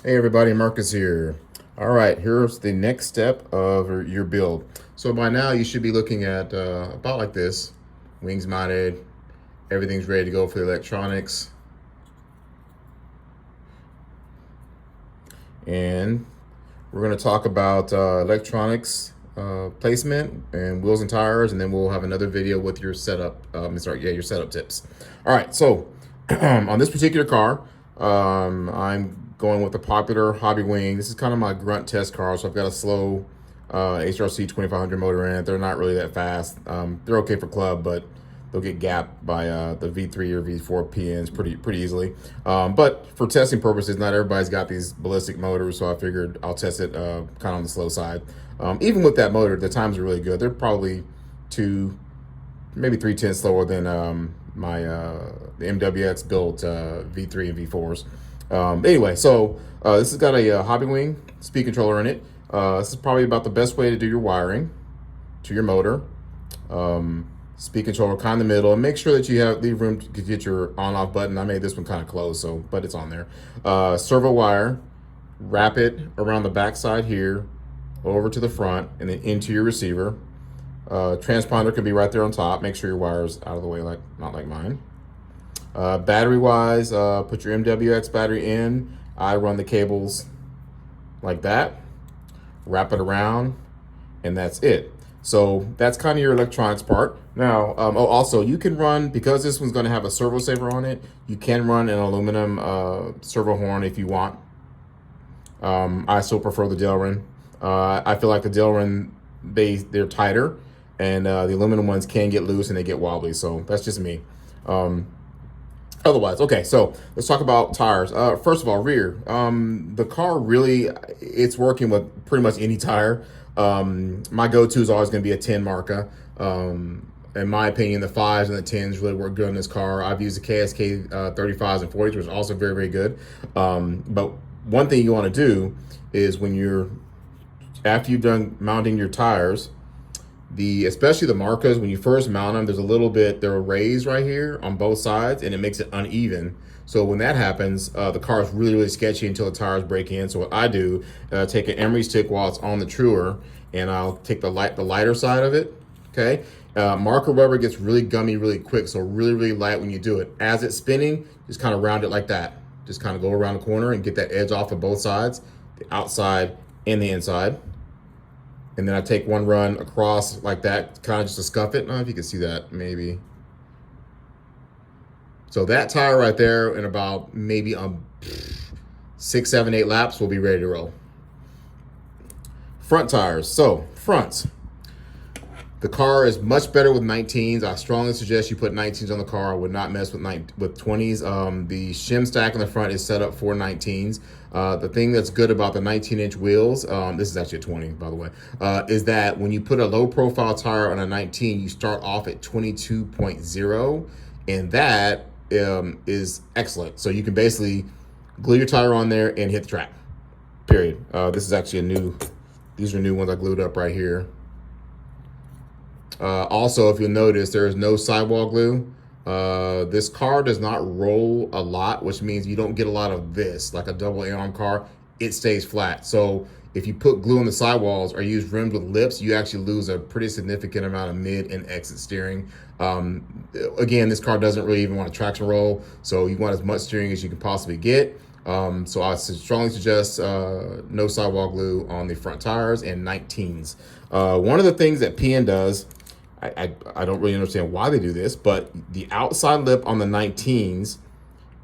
Hey everybody, Marcus here. All right, here's the next step of your build. So by now you should be looking at about like this. Wings mounted, everything's ready to go for the electronics. And we're gonna talk about electronics placement and wheels and tires, and then we'll have another video with your setup, your setup tips. All right, so on this particular car, I'm going with the popular Hobby Wing. This is kind of my grunt test car, so I've got a slow HRC 2500 motor in it. They're not really that fast. They're okay for club, but they'll get gapped by the V3 or V4 PNs pretty easily. But for testing purposes, not everybody's got these ballistic motors, so I figured I'll test it kind of on the slow side. Even with that motor, the times are really good. They're probably maybe 3/10 slower than the MWX built V3 and V4s. Anyway, so this has got a Hobby Wing speed controller in it. This is probably about the best way to do your wiring to your motor. Speed controller kind of in the middle, and make sure that you leave room to get your on-off button. I made this one kind of closed, but it's on there. Servo wire, wrap it around the back side here, over to the front, and then into your receiver. Transponder can be right there on top. Make sure your wire's out of the way, not like mine. Battery wise, put your MWX battery in. I run the cables like that, wrap it around, and that's it. So that's kind of your electronics part. Now, also you can run, because this one's going to have a servo saver on it, you can run an aluminum servo horn if you want. I still prefer the Delrin. I feel like the Delrin, they're tighter, and the aluminum ones can get loose and they get wobbly. So that's just me. Otherwise, okay, so let's talk about tires. First of all, rear. The car really, it's working with pretty much any tire. My go-to is always going to be a 10 Marca. In my opinion, the 5s and the 10s really work good in this car. I've used the KSK 35s and 40s, which is also very good. But one thing you want to do is after you've done mounting your tires, especially the Marcas, when you first mount them, there's a little bit, they're raised right here on both sides, and it makes it uneven. So when that happens, the car is really sketchy until the tires break in. So what I do, take an emery stick while it's on the truer, and I'll take the lighter side of it, okay? Marker rubber gets really gummy really quick, so really light when you do it. As it's spinning, just kind of round it like that. Just kind of go around the corner and get that edge off of both sides, the outside and the inside. And then I take one run across like that, kind of just to scuff it. I don't know if you can see that, maybe. So that tire right there, in about maybe 6, 7, 8 laps, will be ready to roll. Front tires. So fronts. The car is much better with 19s. I strongly suggest you put 19s on the car. I would not mess with 20s. The shim stack in the front is set up for 19s. The thing that's good about the 19-inch wheels, this is actually a 20, by the way, is that when you put a low-profile tire on a 19, you start off at 22.0, and that is excellent. So you can basically glue your tire on there and hit the track, period. This is actually these are new ones I glued up right here. Also, if you'll notice, there is no sidewall glue. This car does not roll a lot, which means you don't get a lot of this, like a double A-arm car. It stays flat. So if you put glue on the sidewalls or use rims with lips, you actually lose a pretty significant amount of mid and exit steering. Again, this car doesn't really even want a traction roll, so you want as much steering as you can possibly get. So I strongly suggest no sidewall glue on the front tires and 19s. One of the things that PN does, I don't really understand why they do this, but the outside lip on the 19s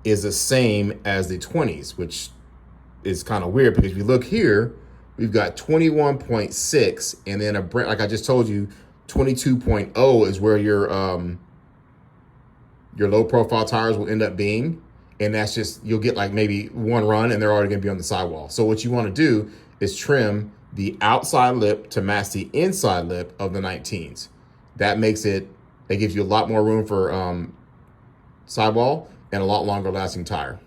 is the same as the 20s, which is kind of weird, because if you look here, we've got 21.6, and then like I just told you, 22.0 is where your low profile tires will end up being. And that's just, you'll get like maybe one run and they're already gonna be on the sidewall. So what you wanna do is trim the outside lip to match the inside lip of the 19s. That gives you a lot more room for sidewall and a lot longer lasting tire.